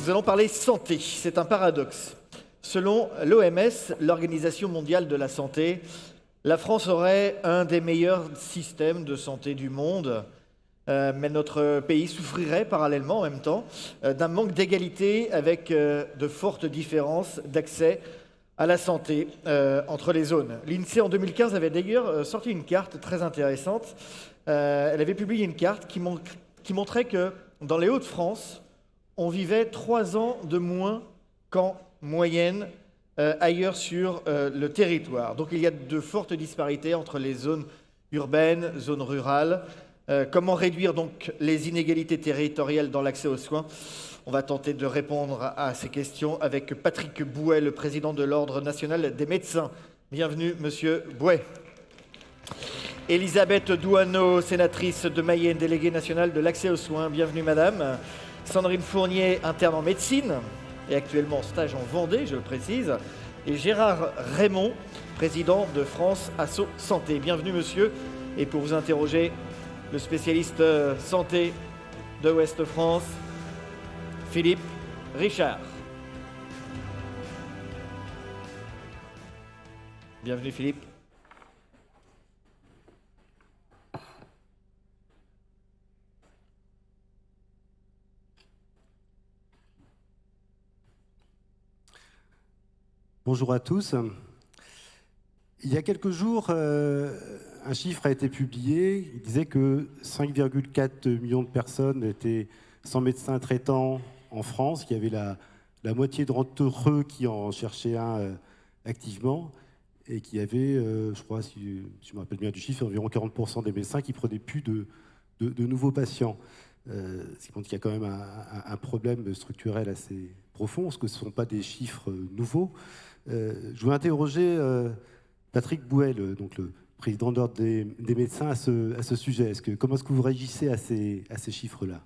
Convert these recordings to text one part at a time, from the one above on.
Nous allons parler santé. C'est un paradoxe. Selon l'OMS, l'Organisation mondiale de la santé, la France aurait un des meilleurs systèmes de santé du monde, mais notre pays souffrirait parallèlement en même temps d'un manque d'égalité avec de fortes différences d'accès à la santé entre les zones. L'INSEE en 2015 avait d'ailleurs sorti une carte très intéressante. Elle avait publié une carte qui montrait que dans les Hauts-de-France, on vivait 3 ans de moins qu'en moyenne ailleurs sur le territoire. Donc il y a de fortes disparités entre les zones urbaines, zones rurales. Comment réduire donc les inégalités territoriales dans l'accès aux soins? On va tenter de répondre à ces questions avec Patrick Bouet, le président de l'Ordre national des médecins. Bienvenue, monsieur Bouet. Elisabeth Douaneau, sénatrice de Mayenne, déléguée nationale de l'accès aux soins. Bienvenue, madame. Sandrine Fournier, interne en médecine et actuellement en stage en Vendée, je le précise. Et Gérard Raymond, président de France Asso Santé. Bienvenue, monsieur. Et pour vous interroger, le spécialiste santé de Ouest France, Philippe Richard. Bienvenue, Philippe. Bonjour à tous. Il y a quelques jours, un chiffre a été publié. Il disait que 5,4 millions de personnes étaient sans médecin traitant en France, qu'il y avait la moitié d'entre eux qui en cherchaient un activement, et qu'il y avait, je crois, si je me rappelle bien du chiffre, environ 40% des médecins qui prenaient plus de nouveaux patients. Ce qui montre qu'il y a quand même un problème structurel assez profond, parce que ce ne sont pas des chiffres nouveaux. Je voulais interroger Patrick Bouet, donc le président de l'Ordre des médecins, à ce sujet. Comment est-ce que vous réagissez à ces chiffres-là?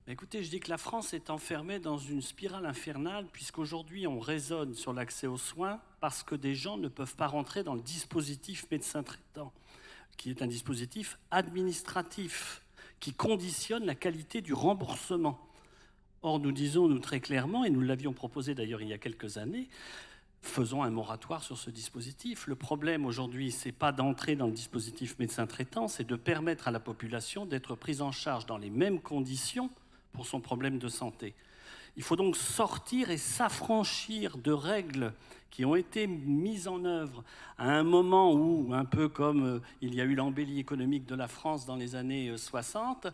Écoutez, je dis que la France est enfermée dans une spirale infernale, puisqu'aujourd'hui on raisonne sur l'accès aux soins parce que des gens ne peuvent pas rentrer dans le dispositif médecin traitant, qui est un dispositif administratif qui conditionne la qualité du remboursement. Or, nous disons, nous, très clairement, et nous l'avions proposé d'ailleurs il y a quelques années, faisons un moratoire sur ce dispositif. Le problème aujourd'hui, ce n'est pas d'entrer dans le dispositif médecin traitant, c'est de permettre à la population d'être prise en charge dans les mêmes conditions pour son problème de santé. Il faut donc sortir et s'affranchir de règles qui ont été mises en œuvre à un moment où, un peu comme il y a eu l'embellie économique de la France dans les années 60,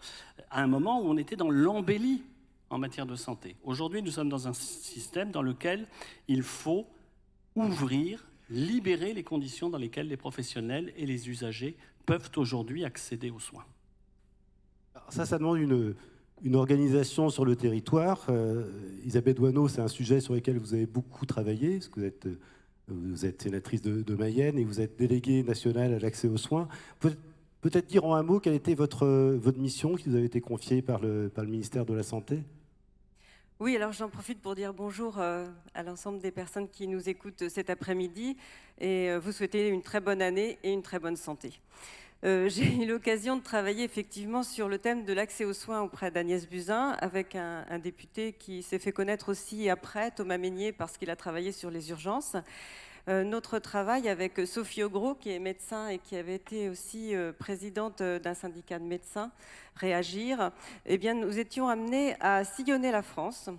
à un moment où on était dans l'embellie en matière de santé. Aujourd'hui, nous sommes dans un système dans lequel il faut ouvrir, libérer les conditions dans lesquelles les professionnels et les usagers peuvent aujourd'hui accéder aux soins. Alors ça demande une organisation sur le territoire. Elisabeth Douaneau, c'est un sujet sur lequel vous avez beaucoup travaillé, parce que vous êtes sénatrice de Mayenne et vous êtes déléguée nationale à l'accès aux soins. Peut-être dire en un mot quelle était votre mission qui vous avait été confiée par le ministère de la Santé? Oui, alors j'en profite pour dire bonjour à l'ensemble des personnes qui nous écoutent cet après-midi et vous souhaiter une très bonne année et une très bonne santé. J'ai eu l'occasion de travailler effectivement sur le thème de l'accès aux soins auprès d'Agnès Buzyn avec un député qui s'est fait connaître aussi après, Thomas Mesnier, parce qu'il a travaillé sur les urgences. Notre travail avec Sophie Augros, qui est médecin et qui avait été aussi présidente d'un syndicat de médecins, Réagir, eh bien, nous étions amenés à sillonner la France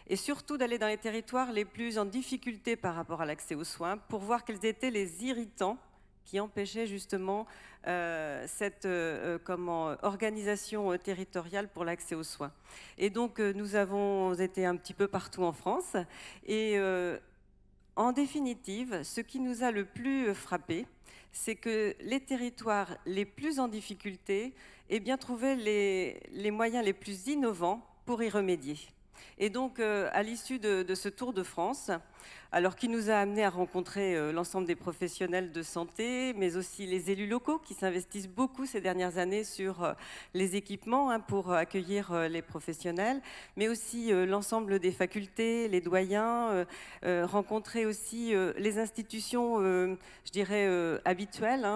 et surtout d'aller dans les territoires les plus en difficulté par rapport à l'accès aux soins pour voir quels étaient les irritants qui empêchaient justement cette organisation territoriale pour l'accès aux soins. Et donc, nous avons été un petit peu partout en France et en définitive, ce qui nous a le plus frappé, c'est que les territoires les plus en difficulté trouvaient les moyens les plus innovants pour y remédier. Et donc, à l'issue de ce tour de France, Alors, qui nous a amené à rencontrer l'ensemble des professionnels de santé, mais aussi les élus locaux qui s'investissent beaucoup ces dernières années sur les équipements pour accueillir les professionnels, mais aussi l'ensemble des facultés, les doyens, rencontrer aussi les institutions, je dirais, habituelles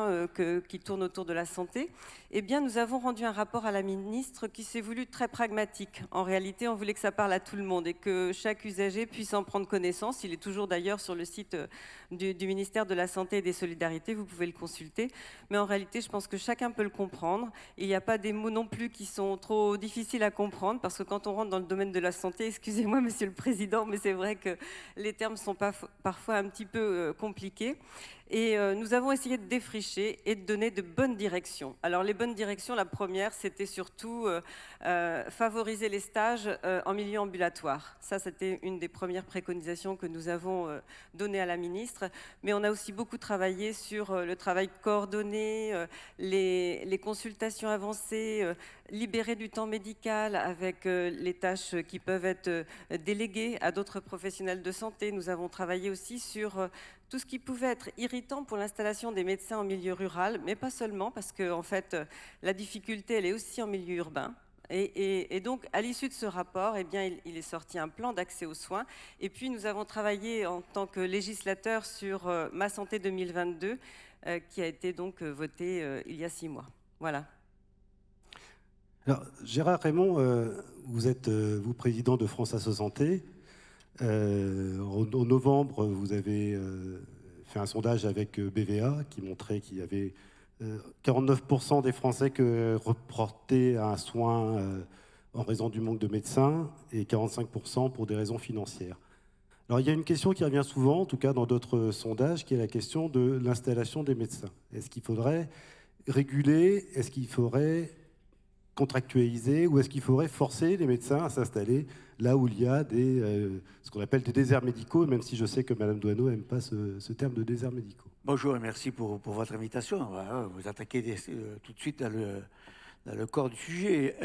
qui tournent autour de la santé. Eh bien, nous avons rendu un rapport à la ministre qui s'est voulu très pragmatique. En réalité, on voulait que ça parle à tout le monde et que chaque usager puisse en prendre connaissance. Il est toujours d'ailleurs sur le site du ministère de la Santé et des Solidarités, vous pouvez le consulter. Mais en réalité, je pense que chacun peut le comprendre. Il n'y a pas des mots non plus qui sont trop difficiles à comprendre, parce que quand on rentre dans le domaine de la santé, excusez-moi Monsieur le Président, mais c'est vrai que les termes sont parfois un petit peu compliqués. Et nous avons essayé de défricher et de donner de bonnes directions. Alors les bonnes directions, la première, c'était surtout favoriser les stages en milieu ambulatoire. Ça, c'était une des premières préconisations que nous avons données à la ministre. Mais on a aussi beaucoup travaillé sur le travail coordonné, les consultations avancées, libérer du temps médical avec les tâches qui peuvent être déléguées à d'autres professionnels de santé. Nous avons travaillé aussi sur tout ce qui pouvait être irritant pour l'installation des médecins en milieu rural, mais pas seulement, parce que en fait, la difficulté, elle est aussi en milieu urbain. Et donc, à l'issue de ce rapport, eh bien, il est sorti un plan d'accès aux soins. Et puis, nous avons travaillé en tant que législateur sur Ma Santé 2022, qui a été donc voté il y a 6 mois. Voilà. Alors, Gérard Raymond, vous êtes vous président de France Asso Santé. En novembre, vous avez fait un sondage avec BVA qui montrait qu'il y avait 49% des Français qui reportaient un soin en raison du manque de médecins et 45% pour des raisons financières. Alors, il y a une question qui revient souvent, en tout cas dans d'autres sondages, qui est la question de l'installation des médecins. Est-ce qu'il faudrait réguler? Est-ce qu'il faudrait contractualiser, ou est-ce qu'il faudrait forcer les médecins à s'installer là où il y a ce qu'on appelle des déserts médicaux, même si je sais que Mme Doineau n'aime pas ce terme de déserts médicaux. Bonjour et merci pour votre invitation. Vous attaquez tout de suite dans le corps du sujet.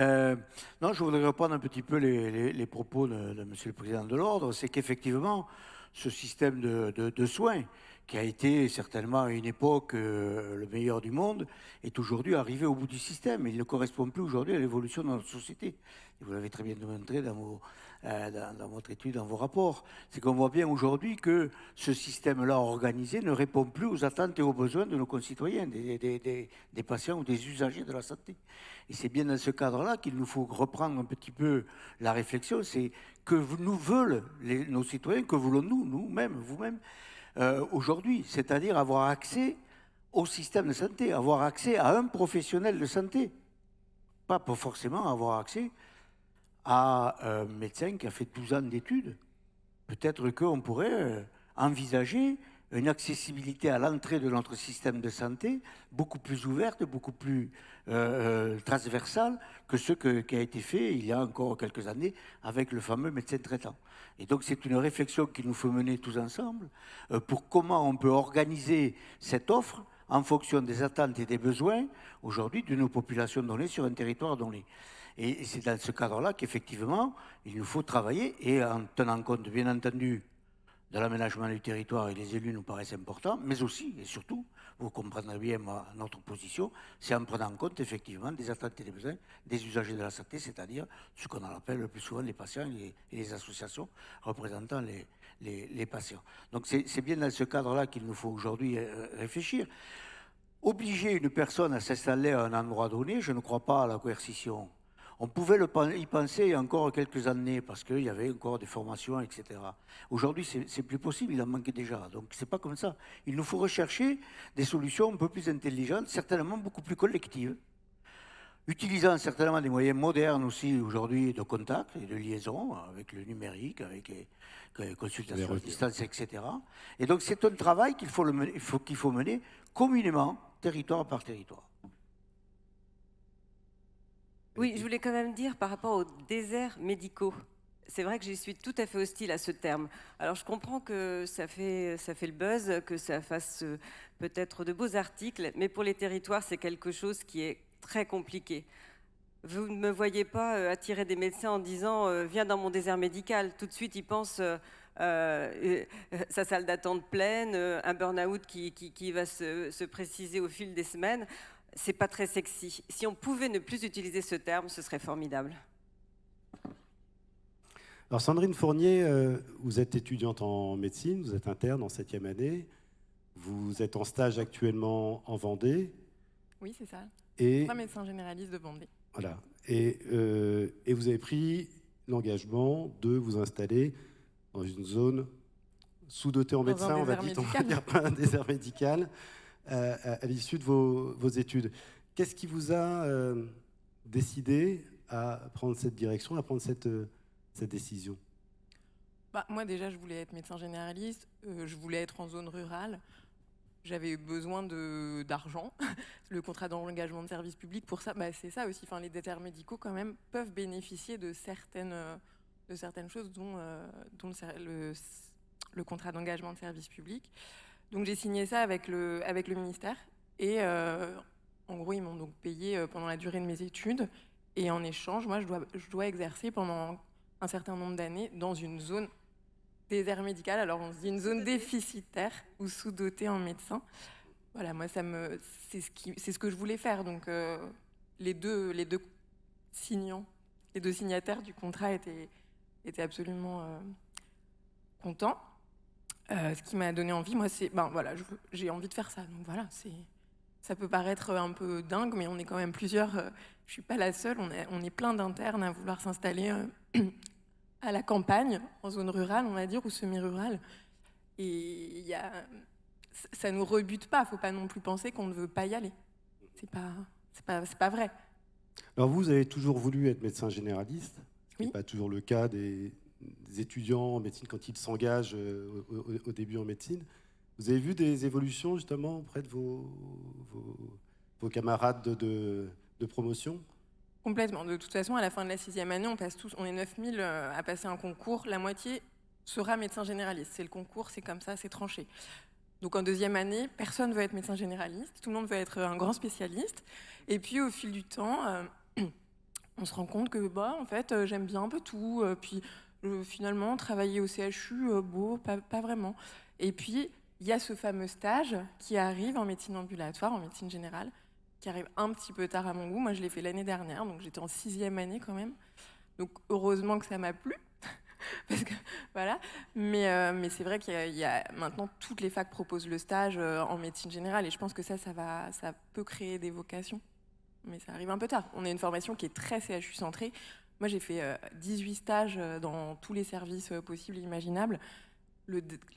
Non, je voudrais reprendre un petit peu les propos de Monsieur le Président de l'Ordre. C'est qu'effectivement, ce système de soins, qui a été certainement à une époque le meilleur du monde, est aujourd'hui arrivé au bout du système. Il ne correspond plus aujourd'hui à l'évolution de notre société. Et vous l'avez très bien démontré dans votre étude, dans vos rapports. C'est qu'on voit bien aujourd'hui que ce système-là organisé ne répond plus aux attentes et aux besoins de nos concitoyens, des patients ou des usagers de la santé. Et c'est bien dans ce cadre-là qu'il nous faut reprendre un petit peu la réflexion. C'est que nous veulent nos citoyens, que voulons-nous, nous-mêmes, vous-même, aujourd'hui, c'est-à-dire avoir accès au système de santé, avoir accès à un professionnel de santé. Pas pour forcément avoir accès à un médecin qui a fait 12 ans d'études. Peut-être qu'on pourrait envisager une accessibilité à l'entrée de notre système de santé beaucoup plus ouverte, beaucoup plus transversale que ce qui a été fait il y a encore quelques années avec le fameux médecin traitant. Et donc c'est une réflexion qu'il nous faut mener tous ensemble pour comment on peut organiser cette offre en fonction des attentes et des besoins aujourd'hui de nos populations données sur un territoire donné. Et c'est dans ce cadre-là qu'effectivement, il nous faut travailler et en tenant compte, bien entendu, de l'aménagement du territoire, et les élus nous paraissent importants, mais aussi et surtout, vous comprendrez bien notre position, c'est en prenant en compte effectivement des attentes et des besoins des usagers de la santé, c'est-à-dire ce qu'on appelle le plus souvent les patients et les associations représentant les patients. Donc c'est bien dans ce cadre-là qu'il nous faut aujourd'hui réfléchir. Obliger une personne à s'installer à un endroit donné, je ne crois pas à la coercition. On pouvait y penser il y a encore quelques années parce qu'il y avait encore des formations, etc. Aujourd'hui, c'est plus possible, il en manque déjà. Donc, c'est pas comme ça. Il nous faut rechercher des solutions un peu plus intelligentes, certainement beaucoup plus collectives, utilisant certainement des moyens modernes aussi aujourd'hui de contact et de liaison avec le numérique, avec les consultations à distance, etc. Et donc, c'est un travail qu'il faut mener communément, territoire par territoire. Oui, je voulais quand même dire par rapport aux déserts médicaux. C'est vrai que je suis tout à fait hostile à ce terme. Alors je comprends que ça fait le buzz, que ça fasse peut-être de beaux articles, mais pour les territoires, c'est quelque chose qui est très compliqué. Vous ne me voyez pas attirer des médecins en disant « viens dans mon désert médical ». Tout de suite, ils pensent sa salle d'attente pleine, un burn-out qui va se préciser au fil des semaines. C'est pas très sexy. Si on pouvait ne plus utiliser ce terme, ce serait formidable. Alors Sandrine Fournier, vous êtes étudiante en médecine, vous êtes interne en 7e année, vous êtes en stage actuellement en Vendée. Oui, c'est ça. Et, 3 médecins généralistes de Vendée. voilà. Et vous avez pris l'engagement de vous installer dans une zone sous-dotée en médecins, on va dire pas un désert médical, à l'issue de vos études. Qu'est-ce qui vous a décidé à prendre cette direction, à prendre cette décision? Moi, déjà, je voulais être médecin généraliste, je voulais être en zone rurale. J'avais besoin d'argent, le contrat d'engagement de service public. Pour ça, c'est ça aussi. Enfin, les déserts médicaux, quand même, peuvent bénéficier de certaines choses, dont le contrat d'engagement de service public. Donc, j'ai signé ça avec le ministère. Et en gros, ils m'ont donc payé pendant la durée de mes études. Et en échange, moi, je dois exercer pendant un certain nombre d'années dans une zone désert médical, alors on se dit une zone déficitaire ou sous-dotée en médecins. Voilà, moi c'est ce que je voulais faire. Donc les deux signataires du contrat étaient absolument contents. Ce qui m'a donné envie, moi, c'est j'ai envie de faire ça. Donc voilà, ça peut paraître un peu dingue, mais on est quand même plusieurs. Je suis pas la seule. On est plein d'internes à vouloir s'installer à la campagne, en zone rurale, on va dire, ou semi-rurale. Et ça nous rebute pas. Faut pas non plus penser qu'on ne veut pas y aller. C'est pas vrai. Alors vous avez toujours voulu être médecin généraliste. Ce Oui. n'est pas toujours le cas des étudiants en médecine quand ils s'engagent au début en médecine. Vous avez vu des évolutions justement auprès de vos camarades de promotion? Complètement. De toute façon, à la fin de la 6e année, on est 9000 à passer un concours. La moitié sera médecin généraliste. C'est le concours, c'est comme ça, c'est tranché. Donc en 2e année, personne ne veut être médecin généraliste. Tout le monde veut être un grand spécialiste. Et puis au fil du temps, on se rend compte que en fait, j'aime bien un peu tout. Puis finalement, travailler au CHU, pas vraiment. Et puis, il y a ce fameux stage qui arrive en médecine ambulatoire, en médecine générale, qui arrive un petit peu tard à mon goût. Moi, je l'ai fait l'année dernière, donc j'étais en 6e année quand même. Donc, heureusement que ça m'a plu. Parce que, voilà. Mais c'est vrai qu'il y a maintenant, toutes les facs proposent le stage en médecine générale. Et je pense que ça peut créer des vocations. Mais ça arrive un peu tard. On a une formation qui est très CHU-centrée. Moi, j'ai fait 18 stages dans tous les services possibles et imaginables.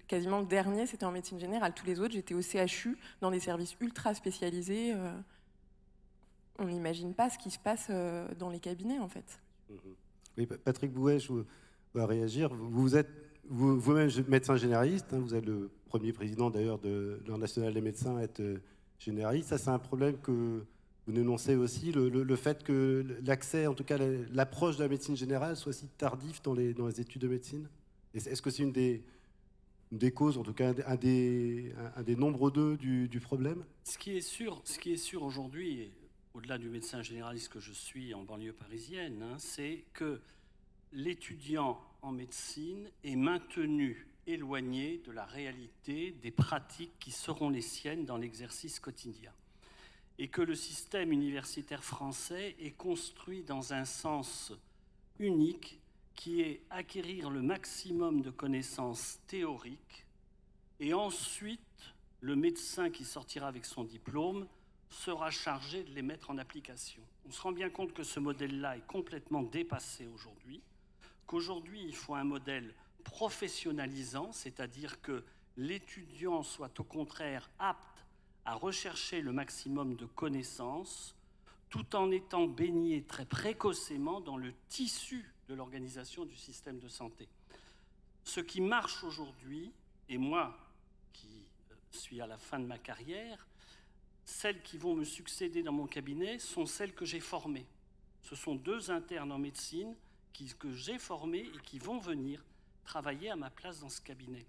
Quasiment le dernier, c'était en médecine générale. Tous les autres, j'étais au CHU, dans des services ultra spécialisés. On n'imagine pas ce qui se passe dans les cabinets, en fait. Oui, Patrick Bouet, je vais réagir. Vous êtes vous-même médecin généraliste. Vous êtes le premier président, d'ailleurs, de l'Ordre national des médecins à être généraliste. Ça, c'est un problème que vous dénoncez aussi, le fait que l'accès, en tout cas l'approche de la médecine générale, soit si tardif dans les études de médecine. Est-ce que c'est une des causes, en tout cas un des nombreux d'eux du problème? Ce qui est sûr aujourd'hui, au-delà du médecin généraliste que je suis en banlieue parisienne, c'est que l'étudiant en médecine est maintenu éloigné de la réalité des pratiques qui seront les siennes dans l'exercice quotidien. Et que le système universitaire français est construit dans un sens unique qui est acquérir le maximum de connaissances théoriques et ensuite le médecin qui sortira avec son diplôme sera chargé de les mettre en application. On se rend bien compte que ce modèle-là est complètement dépassé aujourd'hui, qu'aujourd'hui il faut un modèle professionnalisant, c'est-à-dire que l'étudiant soit au contraire apte à rechercher le maximum de connaissances tout en étant baigné très précocement dans le tissu de l'organisation du système de santé. Ce qui marche aujourd'hui, et moi qui suis à la fin de ma carrière, celles qui vont me succéder dans mon cabinet sont celles que j'ai formées. Ce sont 2 internes en médecine que j'ai formés et qui vont venir travailler à ma place dans ce cabinet.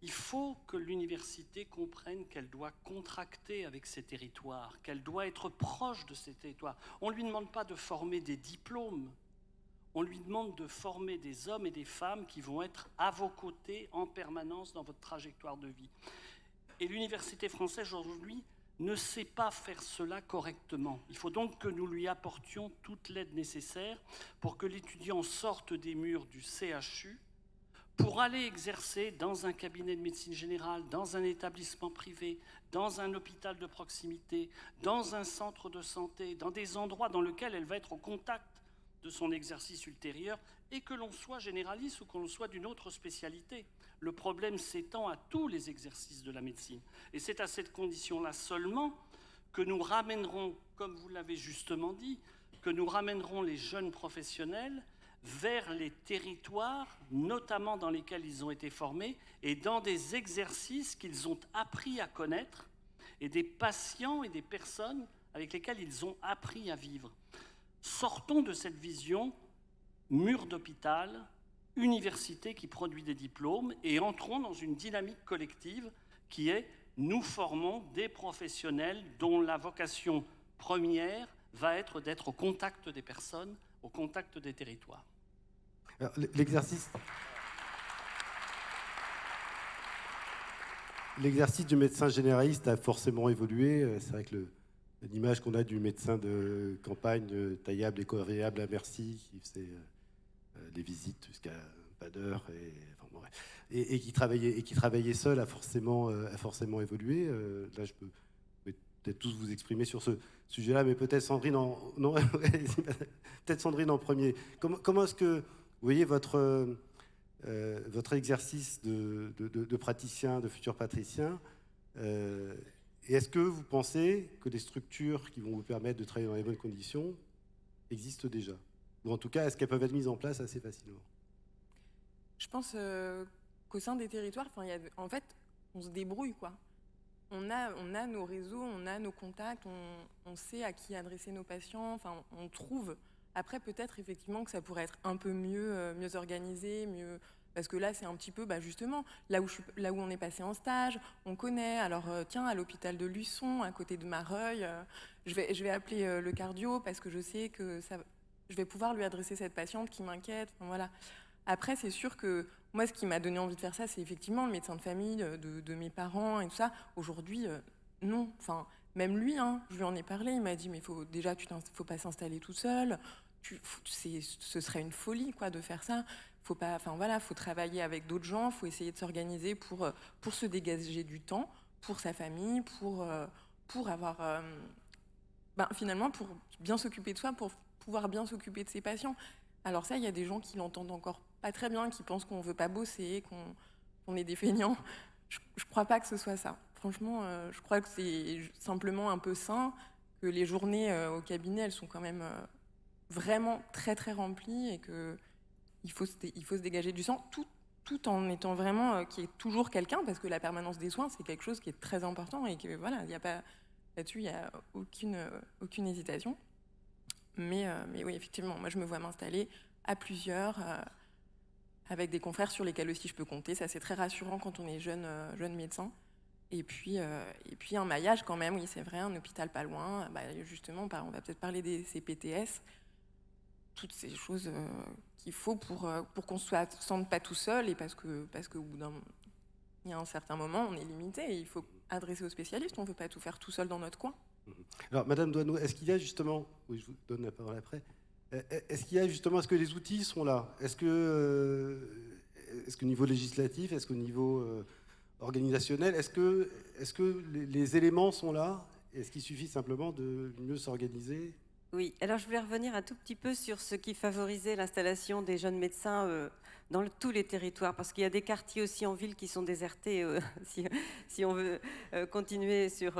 Il faut que l'université comprenne qu'elle doit contracter avec ces territoires, qu'elle doit être proche de ces territoires. On ne lui demande pas de former des diplômes, on lui demande de former des hommes et des femmes qui vont être à vos côtés en permanence dans votre trajectoire de vie. Et l'université française aujourd'hui ne sait pas faire cela correctement. Il faut donc que nous lui apportions toute l'aide nécessaire pour que l'étudiant sorte des murs du CHU pour aller exercer dans un cabinet de médecine générale, dans un établissement privé, dans un hôpital de proximité, dans un centre de santé, dans des endroits dans lesquels elle va être au contact de son exercice ultérieur, et que l'on soit généraliste ou qu'on soit d'une autre spécialité. Le problème s'étend à tous les exercices de la médecine. Et c'est à cette condition-là seulement que nous ramènerons, comme vous l'avez justement dit, que nous ramènerons les jeunes professionnels vers les territoires, notamment dans lesquels ils ont été formés, et dans des exercices qu'ils ont appris à connaître, et des patients et des personnes avec lesquels ils ont appris à vivre. Sortons de cette vision mur d'hôpital, université qui produit des diplômes, et entrons dans une dynamique collective qui est nous formons des professionnels dont la vocation première va être d'être au contact des personnes, au contact des territoires. Alors, l'exercice du médecin généraliste a forcément évolué. C'est vrai que l'image qu'on a du médecin de campagne taillable et corvéable à merci, qui faisait les visites jusqu'à pas d'heure et qui travaillait seul a forcément évolué. Là, je peux peut-être tous vous exprimer sur ce sujet-là, mais peut-être Sandrine peut-être Sandrine en premier. Comment est-ce que vous voyez votre exercice de praticien, de futur praticien, et est-ce que vous pensez que les structures qui vont vous permettre de travailler dans les bonnes conditions existent déjà? Ou en tout cas, est-ce qu'elles peuvent être mises en place assez facilement? Je pense qu'au sein des territoires, en fait, on se débrouille, quoi. On a nos réseaux, on a nos contacts, on sait à qui adresser nos patients, enfin, on trouve. Après, peut-être effectivement que ça pourrait être un peu mieux organisé, mieux... Parce que là, c'est un petit peu, justement, là où on est passé en stage, on connaît. Alors, tiens, à l'hôpital de Luçon, à côté de Mareuil, je vais appeler le cardio parce que je sais que je vais pouvoir lui adresser cette patiente qui m'inquiète. Enfin, voilà. Après, c'est sûr que moi, ce qui m'a donné envie de faire ça, c'est effectivement le médecin de famille de mes parents et tout ça. Aujourd'hui, non. Enfin, même lui, je lui en ai parlé. Il m'a dit, mais faut pas s'installer tout seul. Ce serait une folie, quoi, de faire ça. Faut travailler avec d'autres gens. Faut essayer de s'organiser pour se dégager du temps pour sa famille, pour avoir, finalement, pour bien s'occuper de soi, pour pouvoir bien s'occuper de ses patients. Alors ça, il y a des gens qui l'entendent encore pas très bien, qui pensent qu'on veut pas bosser, qu'on est des feignants. Je crois pas que ce soit ça. Franchement, je crois que c'est simplement un peu sain, que les journées au cabinet, elles sont quand même vraiment très très remplies et qu'il faut se dégager du sang, tout en étant vraiment qu'il y ait toujours quelqu'un, parce que la permanence des soins, c'est quelque chose qui est très important et que voilà, là-dessus, il n'y a aucune hésitation. Mais oui, effectivement, moi je me vois m'installer à plusieurs, avec des confrères sur lesquels aussi je peux compter. Ça, c'est très rassurant quand on est jeune médecin. Et puis un maillage quand même, oui, c'est vrai, un hôpital pas loin. Justement, on va peut-être parler des CPTS, toutes ces choses qu'il faut pour qu'on se sente pas tout seul, et parce que au bout il y a un certain moment, on est limité et il faut adresser aux spécialistes. On ne peut pas tout faire tout seul dans notre coin. Alors, Madame Doineau, est-ce qu'il y a justement, oui, je vous donne la parole après, est-ce que les outils sont là? Est-ce que au niveau législatif, est-ce qu'au niveau organisationnel, est-ce que les éléments sont là? Est-ce qu'il suffit simplement de mieux s'organiser? Oui, alors je voulais revenir un tout petit peu sur ce qui favorisait l'installation des jeunes médecins dans tous les territoires, parce qu'il y a des quartiers aussi en ville qui sont désertés, si on veut continuer sur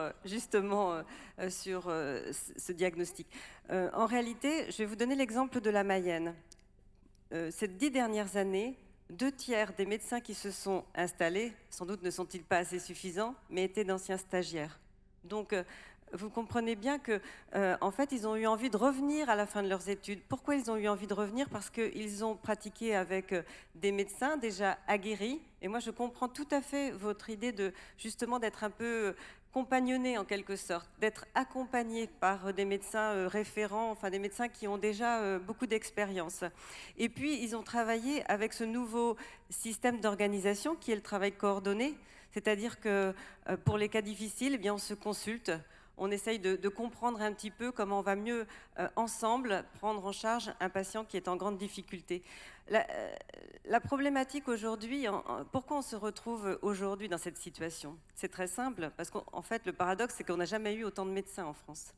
ce diagnostic. En réalité, je vais vous donner l'exemple de la Mayenne. Ces 10 dernières années, 2/3 des médecins qui se sont installés, sans doute ne sont-ils pas assez suffisants, mais étaient d'anciens stagiaires. Donc, vous comprenez bien que, en fait, ils ont eu envie de revenir à la fin de leurs études. Pourquoi ils ont eu envie de revenir? Parce qu'ils ont pratiqué avec des médecins déjà aguerris. Et moi, je comprends tout à fait votre idée de justement d'être un peu compagnonnés en quelque sorte, d'être accompagnés par des médecins référents, enfin des médecins qui ont déjà beaucoup d'expérience. Et puis, ils ont travaillé avec ce nouveau système d'organisation qui est le travail coordonné, c'est-à-dire que pour les cas difficiles, eh bien, on se consulte. On essaye de comprendre un petit peu comment on va mieux, ensemble, prendre en charge un patient qui est en grande difficulté. La problématique aujourd'hui, pourquoi on se retrouve aujourd'hui dans cette situation? C'est très simple, parce qu'en fait, le paradoxe, c'est qu'on n'a jamais eu autant de médecins en France.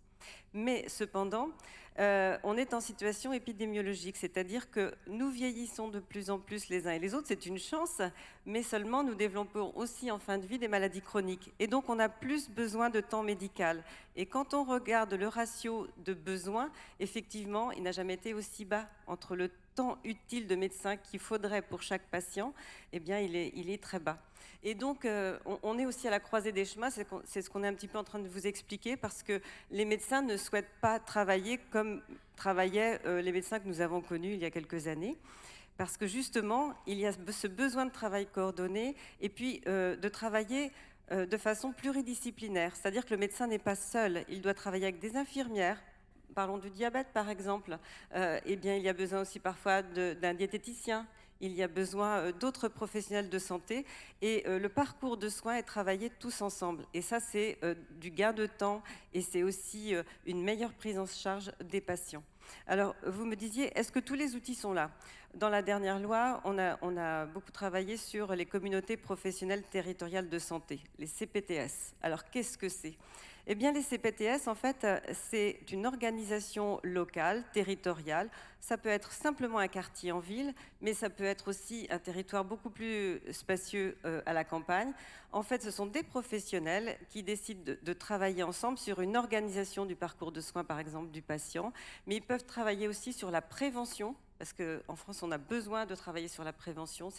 Mais cependant, on est en situation épidémiologique, c'est-à-dire que nous vieillissons de plus en plus les uns et les autres, c'est une chance, mais seulement nous développons aussi en fin de vie des maladies chroniques. Et donc on a plus besoin de temps médical. Et quand on regarde le ratio de besoins, effectivement, il n'a jamais été aussi bas entre le temps utile de médecin qu'il faudrait pour chaque patient, eh bien il est très bas. Et donc, on est aussi à la croisée des chemins, c'est ce qu'on est un petit peu en train de vous expliquer, parce que les médecins ne souhaitent pas travailler comme travaillaient les médecins que nous avons connus il y a quelques années, parce que justement, il y a ce besoin de travail coordonné, et puis de travailler de façon pluridisciplinaire, c'est-à-dire que le médecin n'est pas seul, il doit travailler avec des infirmières. Parlons du diabète, par exemple. Eh bien, il y a besoin aussi parfois d'un diététicien. Il y a besoin d'autres professionnels de santé. Et le parcours de soins est travaillé tous ensemble. Et ça, c'est du gain de temps et c'est aussi une meilleure prise en charge des patients. Alors, vous me disiez, est-ce que tous les outils sont là? Dans la dernière loi, on a beaucoup travaillé sur les communautés professionnelles territoriales de santé, les CPTS. Alors, qu'est-ce que c'est? Eh bien, les CPTS, en fait, c'est une organisation locale, territoriale. Ça peut être simplement un quartier en ville, mais ça peut être aussi un territoire beaucoup plus spacieux à la campagne. En fait, ce sont des professionnels qui décident de travailler ensemble sur une organisation du parcours de soins, par exemple, du patient, mais ils peuvent travailler aussi sur la prévention, parce qu'en France, on a besoin de travailler sur la prévention,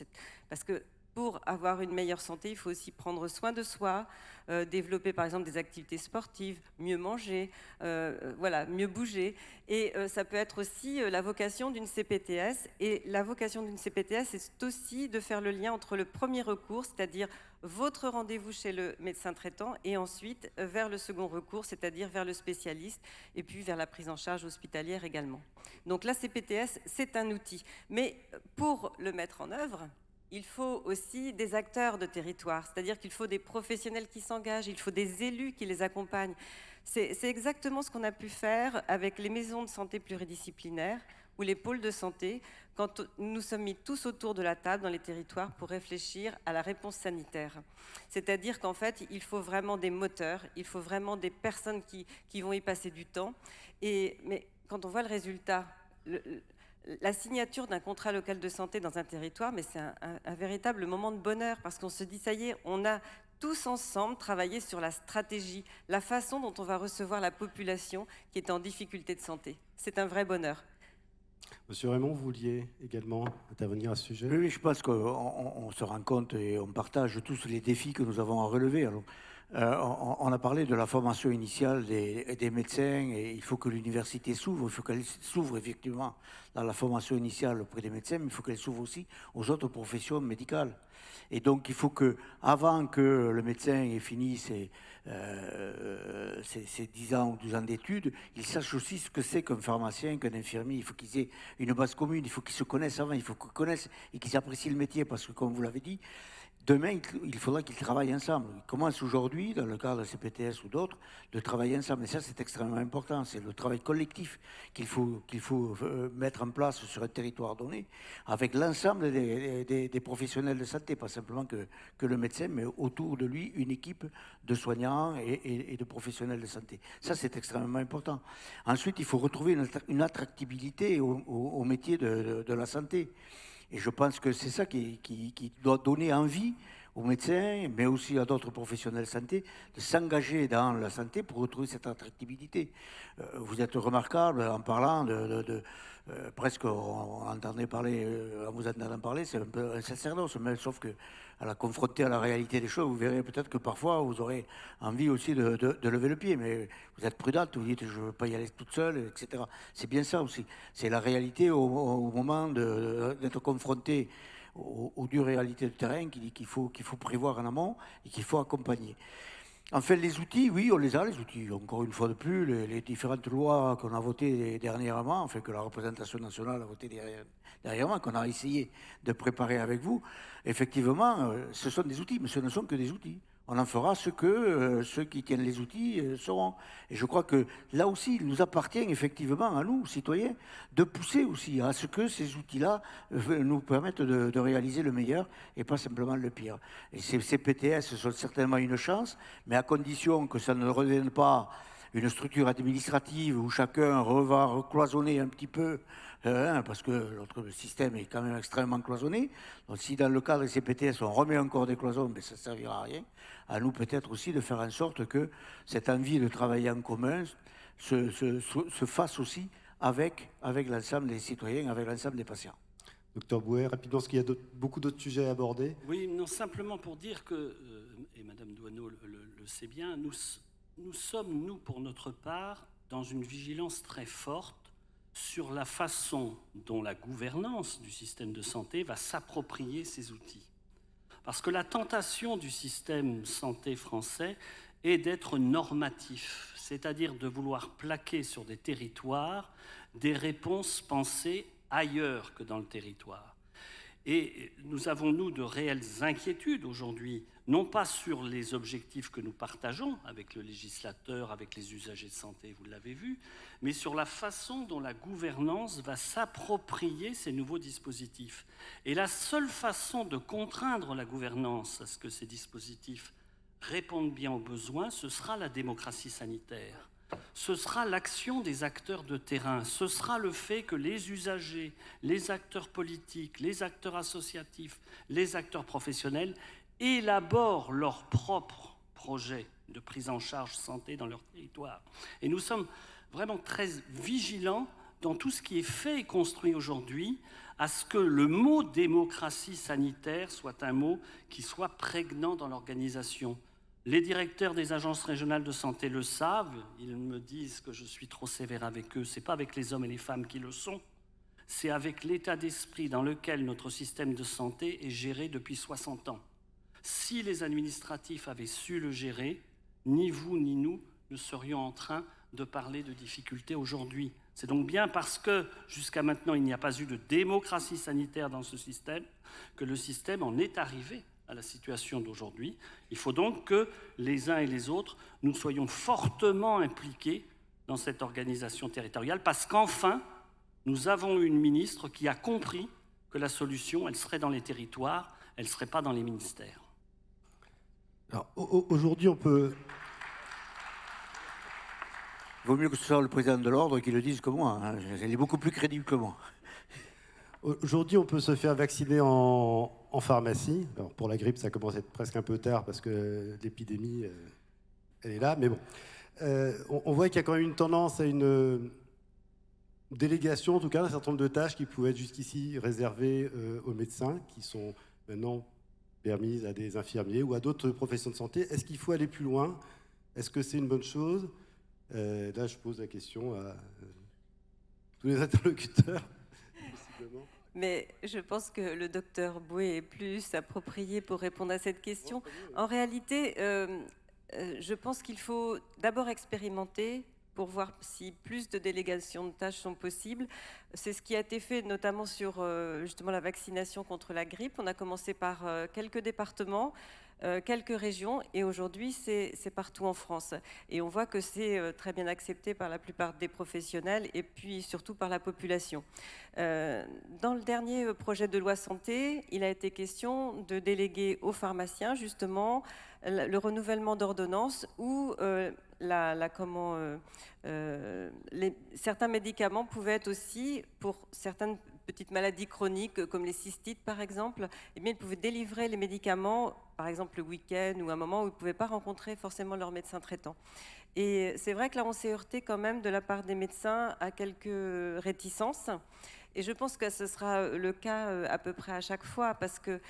parce que pour avoir une meilleure santé, il faut aussi prendre soin de soi, développer par exemple des activités sportives, mieux manger, voilà, mieux bouger. Et ça peut être aussi la vocation d'une CPTS. Et la vocation d'une CPTS, c'est aussi de faire le lien entre le premier recours, c'est-à-dire votre rendez-vous chez le médecin traitant, et ensuite vers le second recours, c'est-à-dire vers le spécialiste, et puis vers la prise en charge hospitalière également. Donc la CPTS, c'est un outil. Mais pour le mettre en œuvre, il faut aussi des acteurs de territoire, c'est-à-dire qu'il faut des professionnels qui s'engagent, il faut des élus qui les accompagnent. C'est exactement ce qu'on a pu faire avec les maisons de santé pluridisciplinaires ou les pôles de santé, quand nous sommes mis tous autour de la table dans les territoires pour réfléchir à la réponse sanitaire. C'est-à-dire qu'en fait, il faut vraiment des moteurs, il faut vraiment des personnes qui vont y passer du temps. Mais quand on voit le résultat, la signature d'un contrat local de santé dans un territoire, mais c'est un véritable moment de bonheur, parce qu'on se dit, ça y est, on a tous ensemble travaillé sur la stratégie, la façon dont on va recevoir la population qui est en difficulté de santé. C'est un vrai bonheur. Monsieur Raymond, vous vouliez également intervenir à ce sujet? Oui, je pense qu'on se rend compte et on partage tous les défis que nous avons à relever. Alors, on a parlé de la formation initiale des médecins, et il faut que l'université s'ouvre, il faut qu'elle s'ouvre effectivement dans la formation initiale auprès des médecins, mais il faut qu'elle s'ouvre aussi aux autres professions médicales. Et donc il faut que, avant que le médecin ait fini ses 10 ans ou 12 ans d'études, il sache aussi ce que c'est qu'un pharmacien, qu'un infirmier. Il faut qu'ils aient une base commune, il faut qu'ils se connaissent avant, il faut qu'ils connaissent et qu'ils apprécient le métier, parce que comme vous l'avez dit, demain, il faudra qu'ils travaillent ensemble. Ils commencent aujourd'hui, dans le cadre de CPTS ou d'autres, de travailler ensemble. Et ça, c'est extrêmement important. C'est le travail collectif qu'il faut mettre en place sur un territoire donné, avec l'ensemble des professionnels de santé, pas simplement que le médecin, mais autour de lui, une équipe de soignants et de professionnels de santé. Ça, c'est extrêmement important. Ensuite, il faut retrouver une attractivité au métier de la santé. Et je pense que c'est ça qui doit donner envie aux médecins, mais aussi à d'autres professionnels de santé, de s'engager dans la santé pour retrouver cette attractivité. Vous êtes remarquable en parlant presque, on entendait parler, en vous entendant parler, c'est un peu un sacerdoce, mais sauf que à la confronter à la réalité des choses, vous verrez peut-être que parfois vous aurez envie aussi de lever le pied, mais vous êtes prudente, vous dites je ne veux pas y aller toute seule, etc. C'est bien ça aussi. C'est la réalité au moment d'être confronté aux dures réalités du terrain qu'il faut prévoir en amont et qu'il faut accompagner. Enfin, les outils, oui, on les a, les outils. Encore une fois de plus, les différentes lois qu'on a votées dernièrement, enfin que la représentation nationale a votées dernièrement, qu'on a essayé de préparer avec vous, effectivement, ce sont des outils, mais ce ne sont que des outils. On en fera ce que ceux qui tiennent les outils sauront. Et je crois que là aussi, il nous appartient effectivement, à nous, citoyens, de pousser aussi à ce que ces outils-là nous permettent de réaliser le meilleur et pas simplement le pire. Et ces PTS sont certainement une chance, mais à condition que ça ne revienne pas une structure administrative où chacun va recloisonner un petit peu, parce que notre système est quand même extrêmement cloisonné. Donc si dans le cadre des CPTS on remet encore des cloisons, mais ça ne servira à rien. À nous peut-être aussi de faire en sorte que cette envie de travailler en commun se fasse aussi avec l'ensemble des citoyens, avec l'ensemble des patients. Docteur Bouet, rapidement, parce qu'il y a beaucoup d'autres sujets à aborder. Oui, non, simplement pour dire que, et Madame Doineau le sait bien, nous sommes, nous, pour notre part, dans une vigilance très forte sur la façon dont la gouvernance du système de santé va s'approprier ces outils. Parce que la tentation du système santé français est d'être normatif, c'est-à-dire de vouloir plaquer sur des territoires des réponses pensées ailleurs que dans le territoire. Et nous avons, nous, de réelles inquiétudes aujourd'hui, non pas sur les objectifs que nous partageons avec le législateur, avec les usagers de santé, vous l'avez vu, mais sur la façon dont la gouvernance va s'approprier ces nouveaux dispositifs. Et la seule façon de contraindre la gouvernance à ce que ces dispositifs répondent bien aux besoins, ce sera la démocratie sanitaire. Ce sera l'action des acteurs de terrain, ce sera le fait que les usagers, les acteurs politiques, les acteurs associatifs, les acteurs professionnels élaborent leurs propres projets de prise en charge santé dans leur territoire. Et nous sommes vraiment très vigilants dans tout ce qui est fait et construit aujourd'hui à ce que le mot démocratie sanitaire soit un mot qui soit prégnant dans l'organisation. Les directeurs des agences régionales de santé le savent, ils me disent que je suis trop sévère avec eux, ce n'est pas avec les hommes et les femmes qui le sont, c'est avec l'état d'esprit dans lequel notre système de santé est géré depuis 60 ans. Si les administratifs avaient su le gérer, ni vous ni nous ne serions en train de parler de difficultés aujourd'hui. C'est donc bien parce que jusqu'à maintenant il n'y a pas eu de démocratie sanitaire dans ce système que le système en est arrivé à la situation d'aujourd'hui. Il faut donc que les uns et les autres, nous soyons fortement impliqués dans cette organisation territoriale parce qu'enfin, nous avons une ministre qui a compris que la solution, elle serait dans les territoires, elle ne serait pas dans les ministères. Alors, aujourd'hui, on peut... Il vaut mieux que ce soit le président de l'ordre qui le dise que moi. Hein. Il est beaucoup plus crédible que moi. Aujourd'hui, on peut se faire vacciner en pharmacie. Alors, pour la grippe, ça commence à être presque un peu tard parce que l'épidémie, elle est là. Mais bon, on voit qu'il y a quand même une tendance à une délégation, en tout cas, d'un certain nombre de tâches qui pouvaient être jusqu'ici réservées aux médecins, qui sont maintenant permises à des infirmiers ou à d'autres professions de santé. Est-ce qu'il faut aller plus loin? Est-ce que c'est une bonne chose? Là, je pose la question à tous les interlocuteurs. Mais je pense que le docteur Bouet est plus approprié pour répondre à cette question. En réalité, je pense qu'il faut d'abord expérimenter pour voir si plus de délégations de tâches sont possibles. C'est ce qui a été fait notamment sur justement la vaccination contre la grippe. On a commencé par quelques départements, quelques régions, et aujourd'hui c'est partout en France. Et on voit que c'est très bien accepté par la plupart des professionnels et puis surtout par la population. Dans le dernier projet de loi santé, il a été question de déléguer aux pharmaciens justement le renouvellement d'ordonnances ou certains médicaments pouvaient être aussi, pour certaines petites maladies chroniques comme les cystites par exemple, eh bien, ils pouvaient délivrer les médicaments, par exemple le week-end ou un moment où ils ne pouvaient pas rencontrer forcément leur médecin traitant. Et c'est vrai que là, on s'est heurté quand même de la part des médecins à quelques réticences. Et je pense que ce sera le cas à peu près à chaque fois, parce que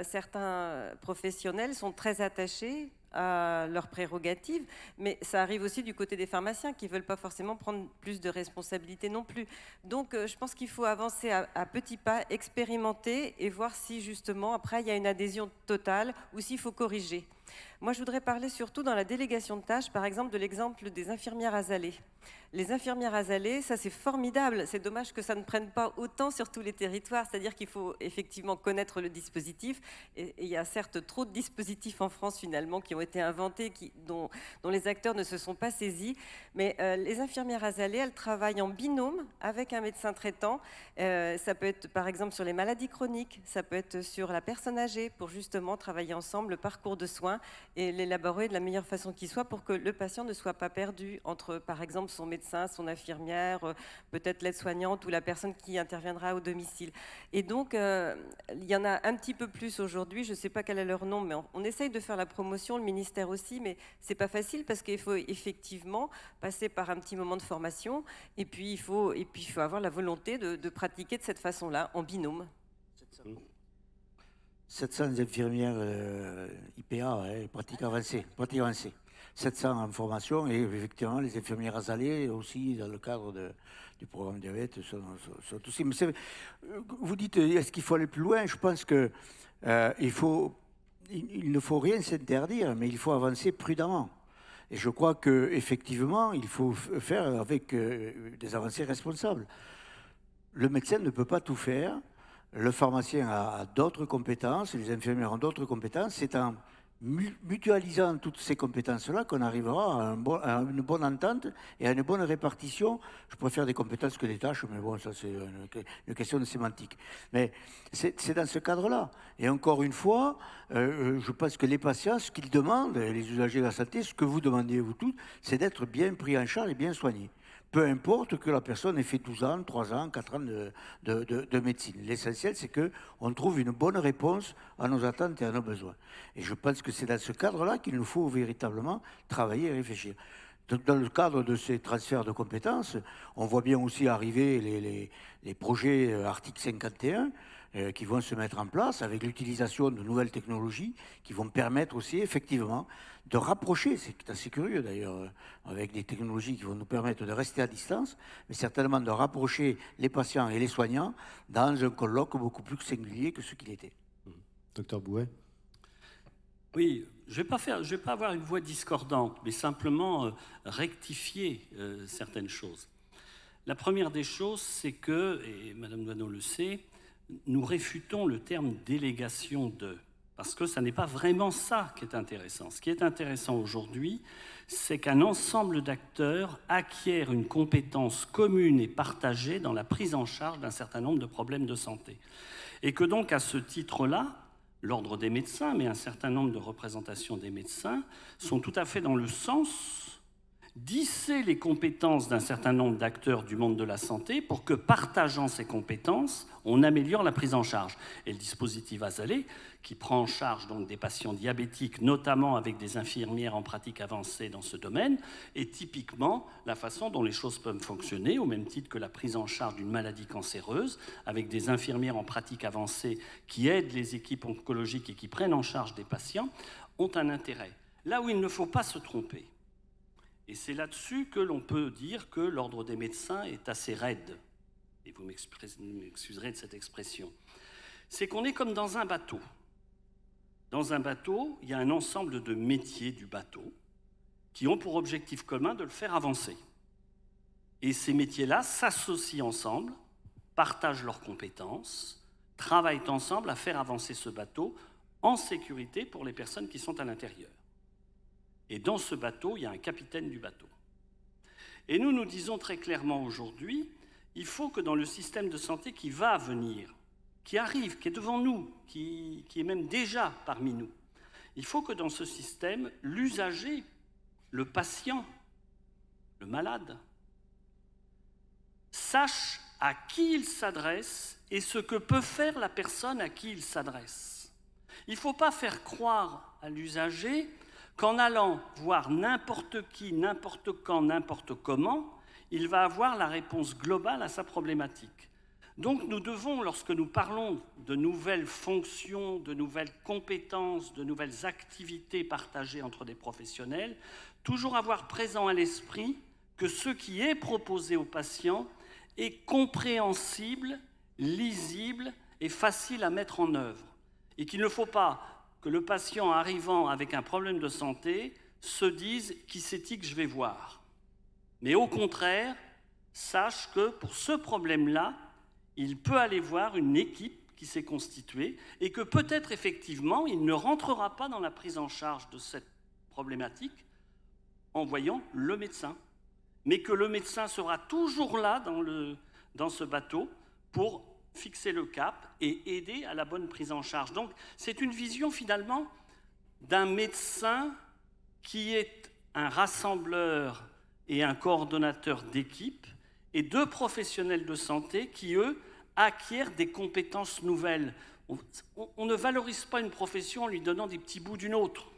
certains professionnels sont très attachés à leurs prérogatives, mais ça arrive aussi du côté des pharmaciens qui ne veulent pas forcément prendre plus de responsabilités non plus. Donc je pense qu'il faut avancer à petits pas, expérimenter et voir si justement après il y a une adhésion totale ou s'il faut corriger. Moi, je voudrais parler surtout dans la délégation de tâches, par exemple, de l'exemple des infirmières azalées. Les infirmières azalées, ça c'est formidable. C'est dommage que ça ne prenne pas autant sur tous les territoires. C'est-à-dire qu'il faut effectivement connaître le dispositif. Et il y a certes trop de dispositifs en France finalement qui ont été inventés, dont les acteurs ne se sont pas saisis. Mais les infirmières azalées, elles travaillent en binôme avec un médecin traitant. Ça peut être par exemple sur les maladies chroniques, ça peut être sur la personne âgée, pour justement travailler ensemble le parcours de soins et l'élaborer de la meilleure façon qui soit pour que le patient ne soit pas perdu entre, par exemple, son médecin, son infirmière, peut-être l'aide-soignante ou la personne qui interviendra au domicile. Et donc, il y en a un petit peu plus aujourd'hui, je ne sais pas quel est leur nom, mais on essaye de faire la promotion, le ministère aussi, mais ce n'est pas facile parce qu'il faut effectivement passer par un petit moment de formation et puis il faut avoir la volonté de pratiquer de cette façon-là, en binôme. 700 infirmières IPA, pratique avancée. 700 en formation et effectivement les infirmières azalées aussi dans le cadre du programme diabète sont aussi. Mais vous dites est-ce qu'il faut aller plus loin? Je pense que il ne faut rien s'interdire, mais il faut avancer prudemment. Et je crois qu'effectivement, il faut faire avec des avancées responsables. Le médecin ne peut pas tout faire. Le pharmacien a d'autres compétences, les infirmières ont d'autres compétences. C'est en mutualisant toutes ces compétences-là qu'on arrivera à une bonne entente et à une bonne répartition. Je préfère des compétences que des tâches, mais bon, ça c'est une question de sémantique. Mais c'est dans ce cadre-là. Et encore une fois, je pense que les patients, ce qu'ils demandent, les usagers de la santé, ce que vous demandez vous tous, c'est d'être bien pris en charge et bien soigné. Peu importe que la personne ait fait 12 ans, 3 ans, 4 ans de médecine. L'essentiel, c'est qu'on trouve une bonne réponse à nos attentes et à nos besoins. Et je pense que c'est dans ce cadre-là qu'il nous faut véritablement travailler et réfléchir. Dans le cadre de ces transferts de compétences, on voit bien aussi arriver les projets article 51 qui vont se mettre en place avec l'utilisation de nouvelles technologies qui vont permettre aussi effectivement de rapprocher, c'est assez curieux d'ailleurs, avec des technologies qui vont nous permettre de rester à distance, mais certainement de rapprocher les patients et les soignants dans un colloque beaucoup plus singulier que ce qu'il était. Docteur Bouet. Oui, je vais pas avoir une voix discordante, mais simplement rectifier certaines choses. La première des choses, c'est que, et Madame Doineau le sait, nous réfutons le terme délégation de, parce que ça n'est pas vraiment ça qui est intéressant. Ce qui est intéressant aujourd'hui, c'est qu'un ensemble d'acteurs acquièrent une compétence commune et partagée dans la prise en charge d'un certain nombre de problèmes de santé. Et que donc, à ce titre-là, l'ordre des médecins, mais un certain nombre de représentations des médecins, sont tout à fait dans le sens d'hisser les compétences d'un certain nombre d'acteurs du monde de la santé pour que, partageant ces compétences, on améliore la prise en charge. Et le dispositif azalé, qui prend en charge donc des patients diabétiques, notamment avec des infirmières en pratique avancée dans ce domaine, est typiquement la façon dont les choses peuvent fonctionner, au même titre que la prise en charge d'une maladie cancéreuse, avec des infirmières en pratique avancée qui aident les équipes oncologiques et qui prennent en charge des patients, ont un intérêt. Là où il ne faut pas se tromper, et c'est là-dessus que l'on peut dire que l'ordre des médecins est assez raide, et vous m'excuserez de cette expression, c'est qu'on est comme dans un bateau. Dans un bateau, il y a un ensemble de métiers du bateau qui ont pour objectif commun de le faire avancer. Et ces métiers-là s'associent ensemble, partagent leurs compétences, travaillent ensemble à faire avancer ce bateau en sécurité pour les personnes qui sont à l'intérieur. Et dans ce bateau, il y a un capitaine du bateau. Et nous disons très clairement aujourd'hui, il faut que dans le système de santé qui va venir, qui arrive, qui est devant nous, qui est même déjà parmi nous, il faut que dans ce système, l'usager, le patient, le malade, sache à qui il s'adresse et ce que peut faire la personne à qui il s'adresse. Il ne faut pas faire croire à l'usager qu'en allant voir n'importe qui, n'importe quand, n'importe comment, il va avoir la réponse globale à sa problématique. Donc nous devons, lorsque nous parlons de nouvelles fonctions, de nouvelles compétences, de nouvelles activités partagées entre des professionnels, toujours avoir présent à l'esprit que ce qui est proposé aux patients est compréhensible, lisible et facile à mettre en œuvre. Et qu'il ne faut pas que le patient arrivant avec un problème de santé se dise « qui c'est-il que je vais voir ?» Mais au contraire, sache que pour ce problème-là, il peut aller voir une équipe qui s'est constituée et que peut-être effectivement, il ne rentrera pas dans la prise en charge de cette problématique en voyant le médecin, mais que le médecin sera toujours là dans ce bateau pour fixer le cap et aider à la bonne prise en charge. Donc c'est une vision finalement d'un médecin qui est un rassembleur et un coordonnateur d'équipe et deux professionnels de santé qui, eux, acquièrent des compétences nouvelles. On ne valorise pas une profession en lui donnant des petits bouts d'une autre.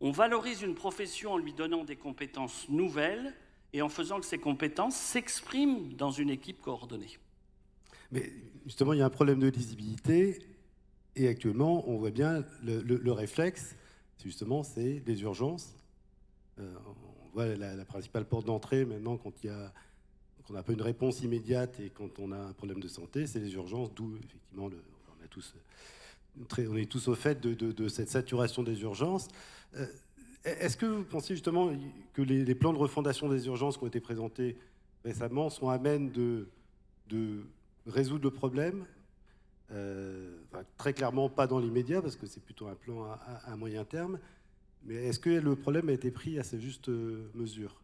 On valorise une profession en lui donnant des compétences nouvelles et en faisant que ces compétences s'expriment dans une équipe coordonnée. Mais justement, il y a un problème de lisibilité et actuellement, on voit bien le réflexe, c'est les urgences. On voit la principale porte d'entrée maintenant quand on n'a pas une réponse immédiate et quand on a un problème de santé, c'est les urgences, d'où effectivement on est tous au fait de cette saturation des urgences. Est-ce que vous pensez justement que les plans de refondation des urgences qui ont été présentés récemment sont à même de résoudre le problème? Très clairement pas dans l'immédiat parce que c'est plutôt un plan à moyen terme, mais est-ce que le problème a été pris à sa juste mesure?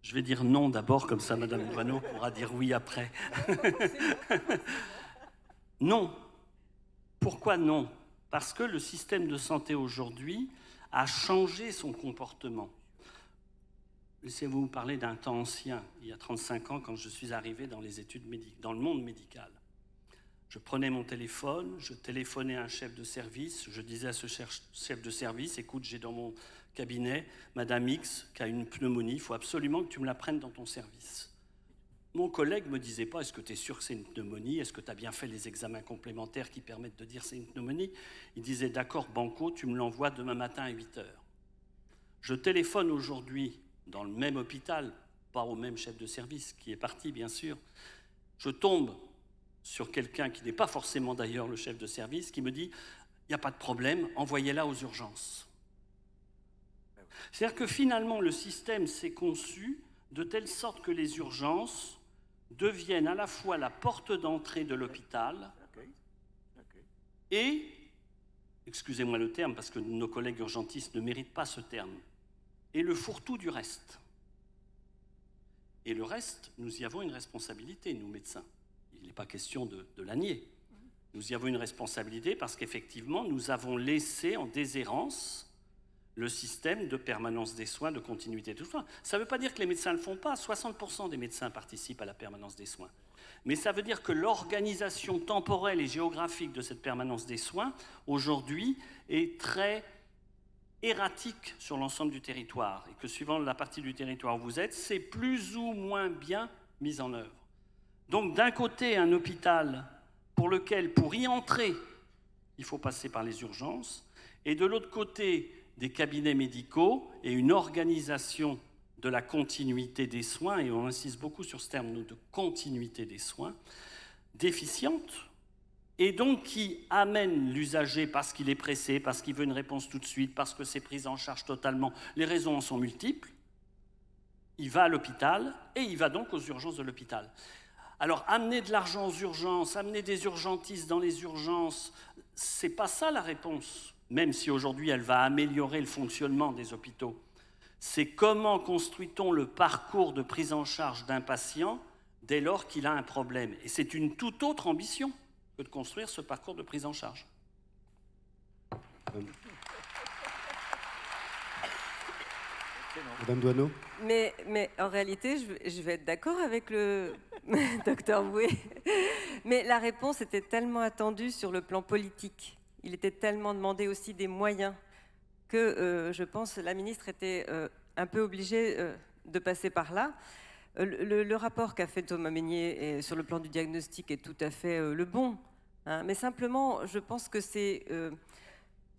Je vais dire non d'abord, comme ça Madame Doineau pourra dire oui après. Non. Pourquoi non? Parce que le système de santé aujourd'hui a changé son comportement. Laissez-moi vous parler d'un temps ancien, il y a 35 ans, quand je suis arrivé dans les études dans le monde médical. Je prenais mon téléphone, je téléphonais à un chef de service, je disais à ce chef de service, écoute, j'ai dans mon cabinet Madame X qui a une pneumonie, il faut absolument que tu me la prennes dans ton service. Mon collègue ne me disait pas, est-ce que tu es sûr que c'est une pneumonie? Est-ce que tu as bien fait les examens complémentaires qui permettent de dire c'est une pneumonie? Il disait, d'accord, banco, tu me l'envoies demain matin à 8 h. Je téléphone aujourd'hui dans le même hôpital, pas au même chef de service, qui est parti, bien sûr. Je tombe sur quelqu'un qui n'est pas forcément d'ailleurs le chef de service, qui me dit, il n'y a pas de problème, envoyez-la aux urgences. C'est-à-dire que finalement, le système s'est conçu de telle sorte que les urgences deviennent à la fois la porte d'entrée de l'hôpital et, excusez-moi le terme, parce que nos collègues urgentistes ne méritent pas ce terme, et le fourre-tout du reste. Et le reste, nous y avons une responsabilité, nous médecins. Il n'est pas question de la nier. Nous y avons une responsabilité parce qu'effectivement, nous avons laissé en déshérence le système de permanence des soins, de continuité des soins. Ça ne veut pas dire que les médecins ne le font pas. 60% des médecins participent à la permanence des soins. Mais ça veut dire que l'organisation temporelle et géographique de cette permanence des soins, aujourd'hui, est très erratique sur l'ensemble du territoire. Et que suivant la partie du territoire où vous êtes, c'est plus ou moins bien mis en œuvre. Donc d'un côté, un hôpital pour lequel, pour y entrer, il faut passer par les urgences, et de l'autre côté, des cabinets médicaux et une organisation de la continuité des soins, et on insiste beaucoup sur ce terme nous, de continuité des soins, déficiente, et donc qui amène l'usager parce qu'il est pressé, parce qu'il veut une réponse tout de suite, parce que c'est pris en charge totalement. Les raisons en sont multiples. Il va à l'hôpital et il va donc aux urgences de l'hôpital. Alors, amener de l'argent aux urgences, amener des urgentistes dans les urgences, c'est pas ça la réponse, même si aujourd'hui elle va améliorer le fonctionnement des hôpitaux. C'est comment construit-on le parcours de prise en charge d'un patient dès lors qu'il a un problème. Et c'est une toute autre ambition que de construire ce parcours de prise en charge. Madame Doineau. Mais en réalité, je vais être d'accord avec le docteur Boué. Mais la réponse était tellement attendue sur le plan politique. Il était tellement demandé aussi des moyens que je pense que la ministre était un peu obligée de passer par là. Le rapport qu'a fait Thomas Mesnier sur le plan du diagnostic est tout à fait le bon. Hein, mais simplement, je pense que c'est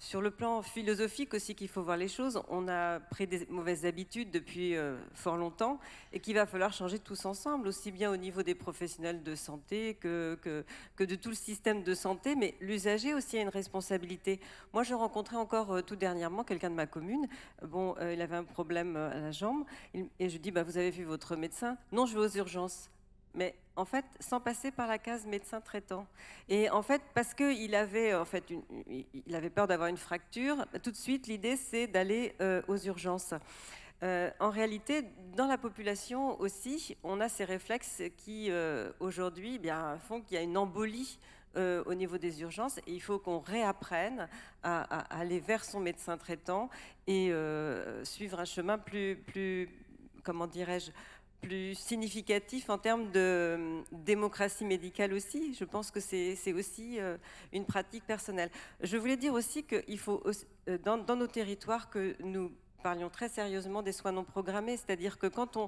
Sur le plan philosophique aussi qu'il faut voir les choses, on a pris des mauvaises habitudes depuis fort longtemps et qu'il va falloir changer tous ensemble, aussi bien au niveau des professionnels de santé que de tout le système de santé, mais l'usager aussi a une responsabilité. Moi, je rencontrais encore tout dernièrement quelqu'un de ma commune. Bon, il avait un problème à la jambe et je lui dis, bah, vous avez vu votre médecin? Non, je vais aux urgences. Mais en fait, sans passer par la case médecin traitant. Et en fait, parce qu'il avait, il avait peur d'avoir une fracture, tout de suite, l'idée, c'est d'aller aux urgences. En réalité, dans la population aussi, on a ces réflexes qui, aujourd'hui, font qu'il y a une embolie au niveau des urgences. Et il faut qu'on réapprenne à aller vers son médecin traitant et suivre un chemin plus comment dirais-je, plus significatif en termes de démocratie médicale aussi. Je pense que c'est aussi une pratique personnelle. Je voulais dire aussi qu'il faut, dans nos territoires, que nous parlions très sérieusement des soins non programmés, c'est-à-dire que quand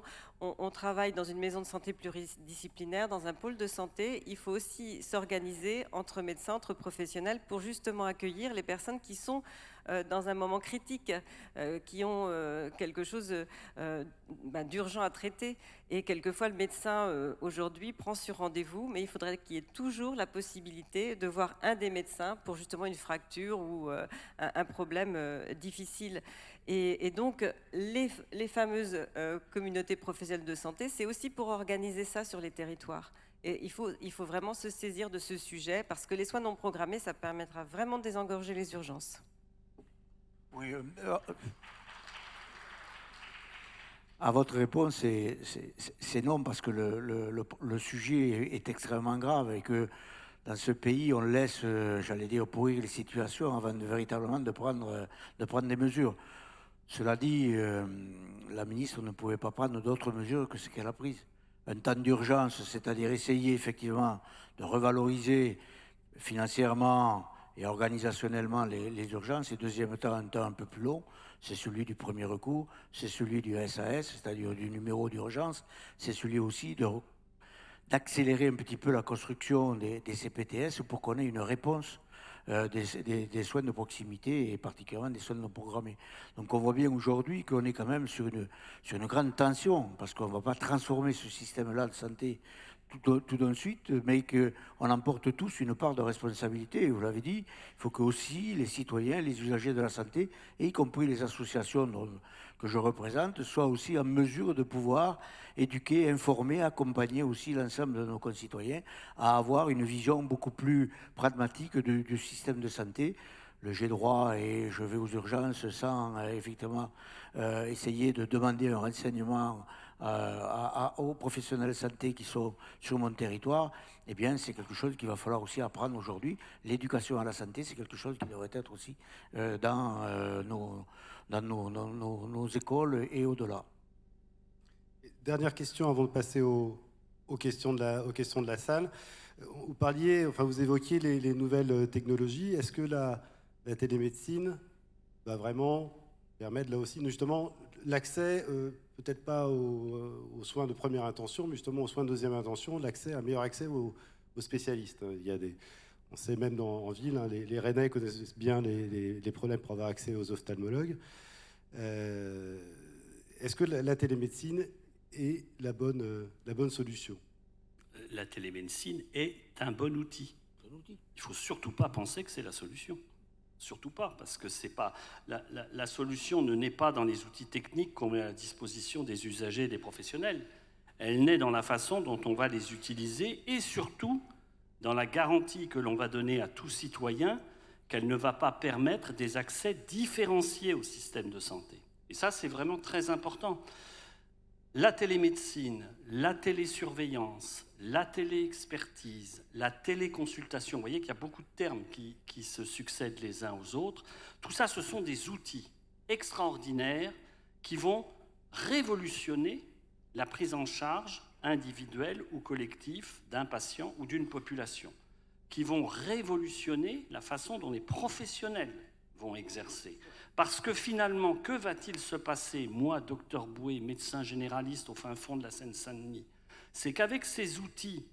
on travaille dans une maison de santé pluridisciplinaire, dans un pôle de santé, il faut aussi s'organiser entre médecins, entre professionnels, pour justement accueillir les personnes qui sont dans un moment critique, qui ont quelque chose d'urgent à traiter. Et quelquefois, le médecin, aujourd'hui, prend sur rendez-vous, mais il faudrait qu'il y ait toujours la possibilité de voir un des médecins pour justement une fracture ou un problème difficile. Et donc, les fameuses communautés professionnelles de santé, c'est aussi pour organiser ça sur les territoires. Et il faut vraiment se saisir de ce sujet, parce que les soins non programmés, ça permettra vraiment de désengorger les urgences. Oui, à votre réponse, c'est non, parce que le sujet est extrêmement grave et que dans ce pays, on laisse, j'allais dire, pourrir les situations avant véritablement de prendre des mesures. Cela dit, la ministre ne pouvait pas prendre d'autres mesures que ce qu'elle a prises. Un temps d'urgence, c'est-à-dire essayer effectivement de revaloriser financièrement et organisationnellement les urgences. Et deuxième temps, un temps un peu plus long, c'est celui du premier recours, c'est celui du SAS, c'est-à-dire du numéro d'urgence, c'est celui aussi d'accélérer un petit peu la construction des CPTS pour qu'on ait une réponse des soins de proximité et particulièrement des soins non programmés. Donc on voit bien aujourd'hui qu'on est quand même sur une grande tension, parce qu'on ne va pas transformer ce système-là de santé tout de suite, mais qu'on emporte tous une part de responsabilité. Et vous l'avez dit, il faut que aussi les citoyens, les usagers de la santé, et y compris les associations que je représente, soient aussi en mesure de pouvoir éduquer, informer, accompagner aussi l'ensemble de nos concitoyens à avoir une vision beaucoup plus pragmatique du système de santé. Le j'ai droit et je vais aux urgences sans effectivement essayer de demander un renseignement aux professionnels de santé qui sont sur mon territoire, eh bien c'est quelque chose qu'il va falloir aussi apprendre aujourd'hui. L'éducation à la santé, c'est quelque chose qui devrait être aussi dans nos écoles et au-delà. Dernière question avant de passer aux questions de la salle. Vous évoquiez les nouvelles technologies. Est-ce que la télémédecine va vraiment permettre là aussi justement l'accès, peut-être pas aux soins de première intention, mais justement aux soins de deuxième intention, un meilleur accès aux spécialistes. On sait même en ville, les Rennais connaissent bien les problèmes pour avoir accès aux ophtalmologues. Est-ce que la télémédecine est la bonne solution? La télémédecine est un bon outil. Il ne faut surtout pas penser que c'est la solution. Surtout pas, parce que c'est pas la solution ne naît pas dans les outils techniques qu'on met à la disposition des usagers et des professionnels. Elle naît dans la façon dont on va les utiliser et surtout dans la garantie que l'on va donner à tout citoyen qu'elle ne va pas permettre des accès différenciés au système de santé. Et ça, c'est vraiment très important. La télémédecine, la télésurveillance, la téléexpertise, la téléconsultation, vous voyez qu'il y a beaucoup de termes qui se succèdent les uns aux autres. Tout ça, ce sont des outils extraordinaires qui vont révolutionner la prise en charge individuelle ou collective d'un patient ou d'une population, qui vont révolutionner la façon dont les professionnels vont exercer. Parce que finalement, que va-t-il se passer, moi, docteur Boué, médecin généraliste au fin fond de la Seine-Saint-Denis, c'est qu'avec ces outils,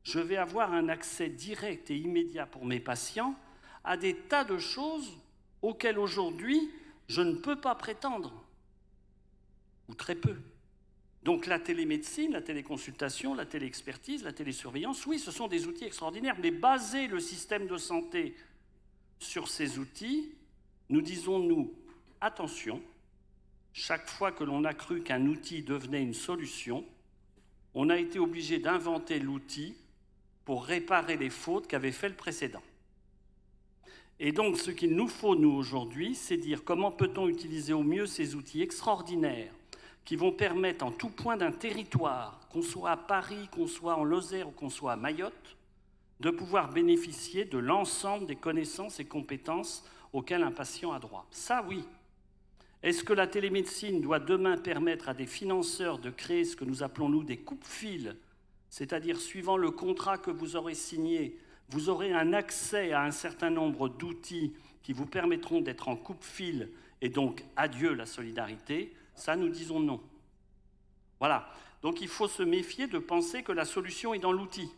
je vais avoir un accès direct et immédiat pour mes patients à des tas de choses auxquels aujourd'hui je ne peux pas prétendre, ou très peu. Donc la télémédecine, la téléconsultation, la téléexpertise, la télésurveillance, oui, ce sont des outils extraordinaires, mais baser le système de santé sur ces outils, nous disons, nous, attention, chaque fois que l'on a cru qu'un outil devenait une solution, on a été obligé d'inventer l'outil pour réparer les fautes qu'avait fait le précédent. Et donc, ce qu'il nous faut, nous, aujourd'hui, c'est dire comment peut-on utiliser au mieux ces outils extraordinaires qui vont permettre en tout point d'un territoire, qu'on soit à Paris, qu'on soit en Lozère ou qu'on soit à Mayotte, de pouvoir bénéficier de l'ensemble des connaissances et compétences auxquelles un patient a droit. Ça, oui. Est-ce que la télémédecine doit demain permettre à des financeurs de créer ce que nous appelons, nous, des coupe-fils, c'est-à-dire suivant le contrat que vous aurez signé, vous aurez un accès à un certain nombre d'outils qui vous permettront d'être en coupe-fil et donc adieu la solidarité, ça nous disons non. Voilà, donc il faut se méfier de penser que la solution est dans l'outil.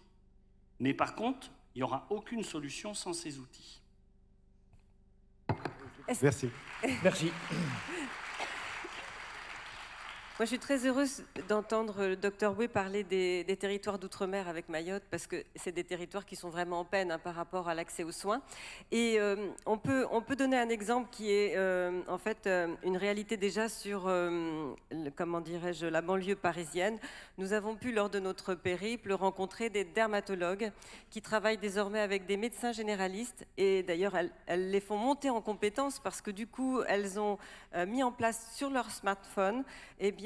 Mais par contre, il n'y aura aucune solution sans ces outils. Merci. Merci. Moi, je suis très heureuse d'entendre le docteur Houé parler des territoires d'outre-mer avec Mayotte, parce que c'est des territoires qui sont vraiment en peine par rapport à l'accès aux soins. Et on peut donner un exemple qui est en fait une réalité déjà sur, comment dirais-je, la banlieue parisienne. Nous avons pu, lors de notre périple, rencontrer des dermatologues qui travaillent désormais avec des médecins généralistes. Et d'ailleurs, elles les font monter en compétences parce que du coup, elles ont mis en place sur leur smartphone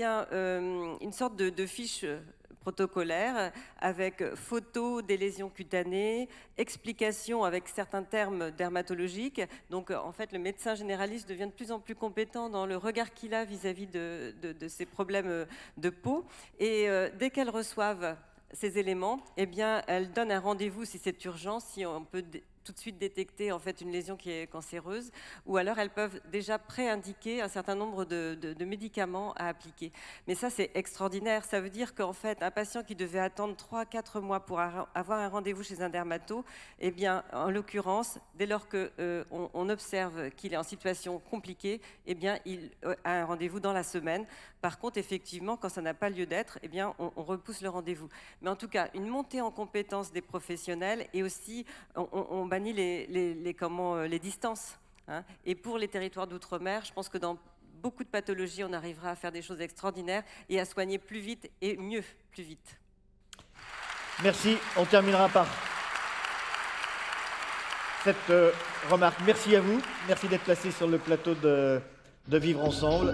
une sorte de fiche protocolaire avec photos des lésions cutanées, explications avec certains termes dermatologiques. Donc en fait, le médecin généraliste devient de plus en plus compétent dans le regard qu'il a vis-à-vis de ces problèmes de peau. Et dès qu'elles reçoivent ces éléments, eh bien, elles donnent un rendez-vous si c'est urgent, si on peut tout de suite détecter en fait une lésion qui est cancéreuse, ou alors elles peuvent déjà pré-indiquer un certain nombre de médicaments à appliquer. Mais ça, c'est extraordinaire. Ça veut dire qu'en fait, un patient qui devait attendre 3-4 mois pour avoir un rendez-vous chez un dermato, eh bien, en l'occurrence, dès lors qu'on observe qu'il est en situation compliquée, eh bien, il a un rendez-vous dans la semaine. Par contre, effectivement, quand ça n'a pas lieu d'être, eh bien, on repousse le rendez-vous. Mais en tout cas, une montée en compétence des professionnels, et aussi, on bannit les distances. Hein. Et pour les territoires d'outre-mer, je pense que dans beaucoup de pathologies, on arrivera à faire des choses extraordinaires et à soigner plus vite et mieux plus vite. Merci. On terminera par cette remarque. Merci à vous. Merci d'être placé sur le plateau de Vivre Ensemble.